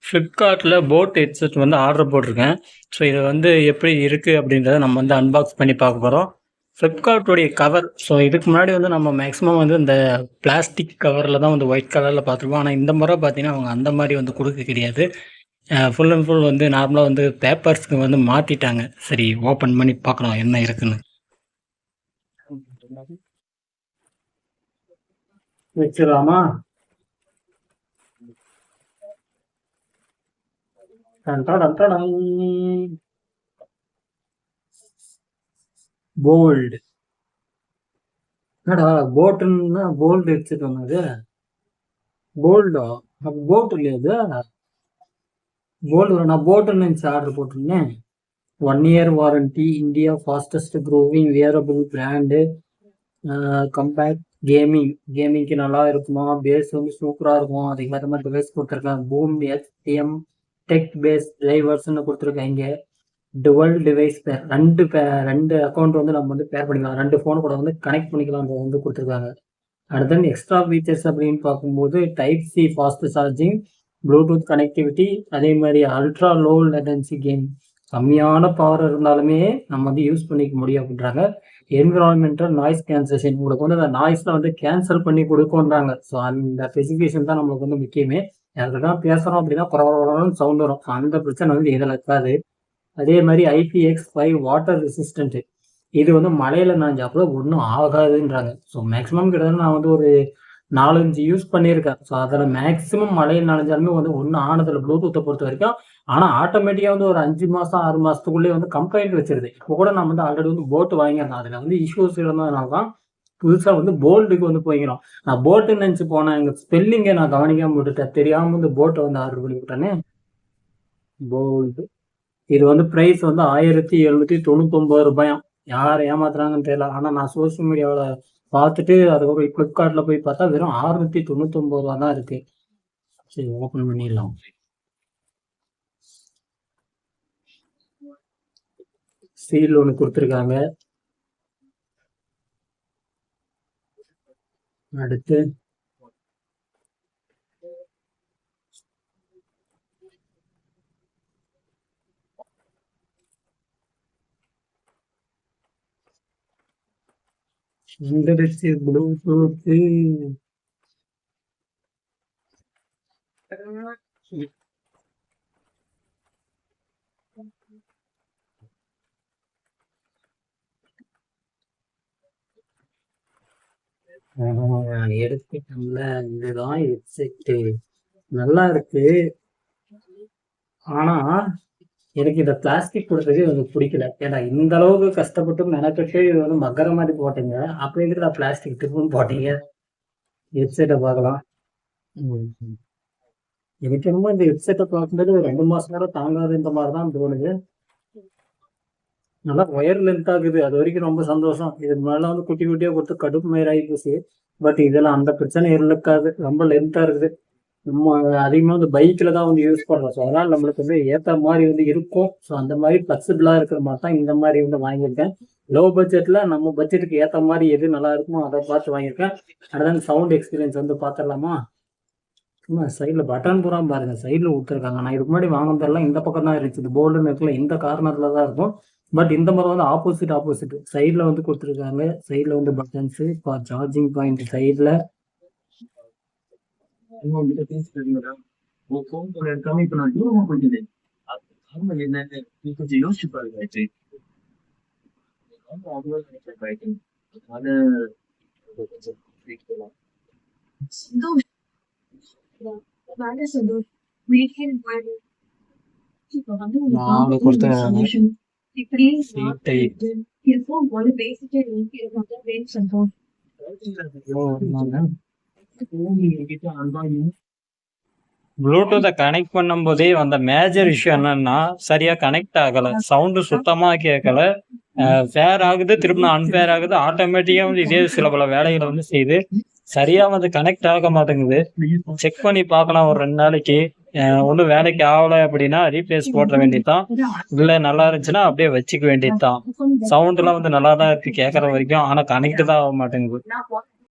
ஃப்ளிப்கார்ட்டில் boat headset வந்து order போட்டிருக்கேன். ஸோ இது வந்து எப்படி இருக்குது அப்படின்றத நம்ம வந்து அன்பாக்ஸ் பண்ணி பார்க்க போகிறோம். ஃப்ளிப்கார்ட்டுடைய கவர், ஸோ இதுக்கு முன்னாடி வந்து நம்ம மேக்ஸிமம் வந்து இந்த பிளாஸ்டிக் கவரில் தான் வந்து ஒயிட் கலரில் பார்த்துருப்போம். ஆனால் இந்த முறை பார்த்தீங்கன்னா அவங்க அந்த மாதிரி வந்து கொடுக்க கிடையாது. ஃபுல் அண்ட் ஃபுல் வந்து நார்மலாக வந்து பேப்பர்ஸ்க்கு வந்து மாற்றிட்டாங்க. சரி, ஓப்பன் பண்ணி பார்க்கலாம் என்ன இருக்குன்னு. வச்சிடலாமா? போல்டு. என்னடா போட்டுன்னா போல்டு ஹெட்செட் வந்தது. போல்டா? போட் இல்லையா அது? போல்டு நான் போட்டுன்னு நினச்சி ஆர்டர் போட்டிருந்தேன். 1 year வாரண்டி, India fastest growing wearable brand, compact கேமிங்க்கு நல்லா இருக்குமா, பேஸ் வந்து சூப்பராக இருக்கும், அதுக்கு மாதிரி மாதிரி டிவைஸ் கொடுத்துருக்காங்க. பூம் HTM டெக் பேஸ் டிரைவர்ஸ்ன்னு கொடுத்துருக்காங்க. டுவல் டிவைஸ் பேர், ரெண்டு அக்கௌண்ட் வந்து நம்ம வந்து பேர் பண்ணிக்கலாம், 2 ஃபோன் கூட வந்து கனெக்ட் பண்ணிக்கலாம் வந்து கொடுத்துருக்காங்க. அடுத்து எக்ஸ்ட்ரா ஃபீச்சர்ஸ் அப்படின்னு பார்க்கும்போது type C fast charging, Bluetooth connectivity, அதே மாதிரி அல்ட்ரா லோ லேட்டன்சி கேம், கம்மியான பவர் இருந்தாலுமே நம்ம வந்து யூஸ் பண்ணிக்க முடியும் அப்படின்றாங்க. என்விரான்மெண்டல் நாய்ஸ் கேன்சலேஷன், உங்களுக்கு வந்து அந்த நாய்ஸில் வந்து கேன்சல் பண்ணி கொடுக்குன்றாங்க. ஸோ அந்த ஸ்பெசிஃபிகேஷன் தான் நம்மளுக்கு வந்து முக்கியமே. அதுக்கு தான் பேசுகிறோம் அப்படின்னா பரவாயில்ல சவுண்ட் வரும், அந்த பிரச்சனை வந்து இதில் இருக்காது. அதே மாதிரி IPX5 வாட்டர் ரெசிஸ்டன்ட், இது வந்து மழையில் நனைஞ்சாப்புல ஒன்றும் ஆகாதுன்றாங்க. ஸோ மேக்ஸிமம் கிட்டத்தட்ட நான் வந்து ஒரு 4-5 யூஸ் பண்ணியிருக்கேன். ஸோ அதில் மேக்ஸிமம் மழையில் நனைஞ்சாலுமே வந்து ஒன்றும் ஆனதில் ப்ளூடூத்தை பொறுத்த வரைக்கும். ஆனால் ஆட்டோமேட்டிக்காக வந்து ஒரு 5 மாதம் 6 மாதத்துக்குள்ளேயே வந்து கம்ப்ளைண்ட் வச்சிருது. இப்போ கூட நம்ம வந்து ஆல்ரெடி வந்து போட்டு வாங்கியிருந்தோம், அதில் வந்து இஷ்யூஸ் இருந்ததுனால தான் புதுசாக வந்து போல்டுக்கு வந்து போய்க்கிறோம். நான் போட்டுன்னு நினச்சி போனேன், எங்கள் ஸ்பெல்லிங்கை நான் கவனிக்காமல் விட்டுட்டேன், தெரியாமல் வந்து போட்டை வந்து ஆர்டர் பண்ணி விட்டேனே. போல்டு இது வந்து ப்ரைஸ் வந்து 1799 ரூபாயாம். யார் ஏமாத்துறாங்கன்னு தெரியல. ஆனால் நான் சோசியல் மீடியாவில் பார்த்துட்டு அதுக்கப்புறம் ஃப்ளிப்கார்ட்டில் போய் பார்த்தா வெறும் 699 ரூபா தான் இருக்கு. சரி, ஓப்பன் பண்ணிடலாம். சீல் ஒன்று கொடுத்துருக்காங்க. அடுத்து வந்துடுச்சு ப்ளூடூத். எடுத்துட்டோம்ல, இதுதான் ஹெட்செட்டு. நல்லா இருக்கு. ஆனா எனக்கு இந்த பிளாஸ்டிக் கொடுத்தது எனக்கு பிடிக்கல. ஏன்னா இந்த அளவுக்கு கஷ்டப்பட்டு மெனக்கெட்டு இது வந்து மக்கற மாதிரி போட்டீங்க, அப்படிங்கிறத பிளாஸ்டிக் டிப்புன்னு போட்டீங்க. ஹெட்செட்டை பார்க்கலாம். எனக்கு என்னமோ இந்த ஹெட்செட்டை பார்க்கும்போது 2 மாசம் நேரம் தாங்காது இந்த மாதிரி தான் தோணுது. நல்லா ஒயர் லென்த் ஆகுது, அது வரைக்கும் ரொம்ப சந்தோஷம். இது முன்னால வந்து குட்டி குட்டியாக கொடுத்து கடுப்பு மயிராகி போச்சு. பட் இதெல்லாம் அந்த பிரச்சனை இருக்காது, ரொம்ப லென்த்தாக இருக்குது. நம்ம அதிகமாக வந்து பைக்கில் தான் வந்து யூஸ் பண்ணுறோம். ஸோ அதனால் நம்மளுக்கு வந்து ஏற்ற மாதிரி வந்து இருக்கும். ஸோ அந்த மாதிரி ஃப்ளெக்சிபிளாக இருக்கிற மாதிரி தான் இந்த மாதிரி வந்து வாங்கியிருக்கேன். லோ பட்ஜெட்டில் நம்ம பட்ஜெட்டுக்கு ஏற்ற மாதிரி எது நல்லா இருக்குமோ அதை பார்த்து வாங்கியிருக்கேன். அடுத்த சவுண்ட் எக்ஸ்பீரியன்ஸ் வந்து பார்த்துடலாமா? சும்மா சைடில் பட்டன் பூரா பாருங்க, சைடில் கொடுத்துருக்காங்க. நான் இதுக்கு முன்னாடி வாங்கினதெல்லாம் இந்த பக்கம் தான் இருந்துச்சு, இந்த போல்டுன்னு இருக்குல்ல, இந்த கார்னரில் தான் இருக்கும். பட் இந்த முறை வந்து ஆப்போசிட் சைடில் வந்து கொடுத்துருக்காங்க. சைடில் வந்து பட்டன்ஸு, சார்ஜிங் பாயிண்ட் சைடில். எடுக்காம இப்ப நான் தூரமா போயிட்டேன். அது என்னன்னு நீ கொஞ்சம் யோசிச்சு பாருங்க. அது ப்ளூடூத்தை கனெக்ட் பண்ணும் போதே வந்த மேஜர் இஷ்யூ என்னன்னா சரியா கனெக்ட் ஆகல, சவுண்டு சுத்தமா கேட்கல, ஃபேர் ஆகுது, திரும்ப அன்பேர் ஆகுது, ஆட்டோமேட்டிக்கா வந்து இதே சில பல வேலைகளை வந்து செய்யுது, சரியா வந்து கனெக்ட் ஆக மாட்டேங்குது. செக் பண்ணி பார்க்கலாம் ஒரு 2 நாளைக்கு. ஒன்றும் வேலைக்கு ஆகலை அப்படின்னா ரீப்ளேஸ் போட்ட வேண்டியதுதான், இல்லை நல்லா இருந்துச்சுன்னா அப்படியே வச்சுக்க வேண்டியதுதான். சவுண்டுலாம் வந்து நல்லா தான் இருக்கு கேட்குற வரைக்கும், ஆனால் கனெக்ட் தான் ஆக மாட்டேங்குது.